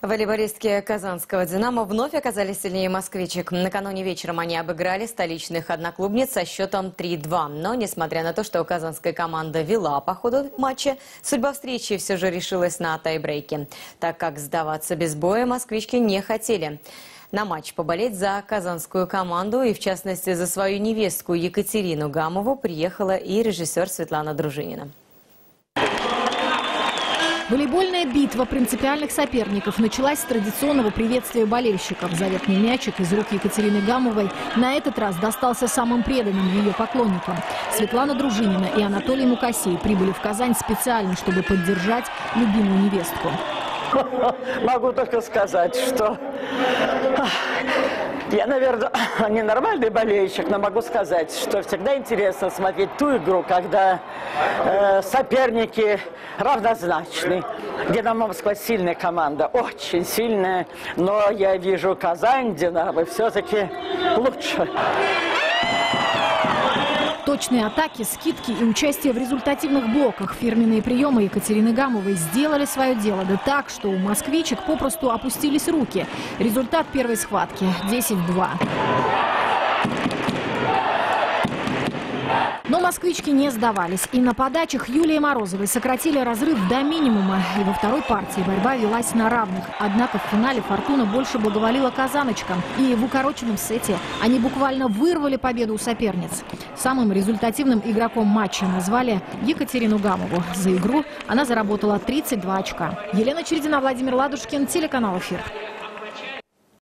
Волейболистки казанского «Динамо» вновь оказались сильнее москвичек. Накануне вечером они обыграли столичных одноклубниц со счетом 3-2. Но, несмотря на то, что казанская команда вела по ходу матча, судьба встречи все же решилась на тайбрейке, так как сдаваться без боя москвички не хотели. На матч поболеть за казанскую команду и, в частности, за свою невестку Екатерину Гамову приехала и режиссер Светлана Дружинина. Волейбольная битва принципиальных соперников началась с традиционного приветствия болельщиков. Заветный мячик из рук Екатерины Гамовой на этот раз достался самым преданным ее поклонникам. Светлана Дружинина и Анатолий Мукасей прибыли в Казань специально, чтобы поддержать любимую невестку. Могу только сказать, что я, наверное, не нормальный болельщик, но могу сказать, что всегда интересно смотреть ту игру, когда соперники равнозначны. «Динамо» Москва сильная команда, очень сильная, но я вижу Казань, «Динамо» все-таки лучше. Точные атаки, скидки и участие в результативных блоках. Фирменные приемы Екатерины Гамовой сделали свое дело. Да так, что у москвичек попросту опустились руки. Результат первой схватки – 10-2. Но москвички не сдавались. И на подачах Юлии Морозовой сократили разрыв до минимума. И во второй партии борьба велась на равных. Однако в финале фортуна больше благоволила казаночкам. И в укороченном сете они буквально вырвали победу у соперниц. Самым результативным игроком матча назвали Екатерину Гамову. За игру она заработала 32 очка. Елена Чередина, Владимир Ладушкин, телеканал «Эфир».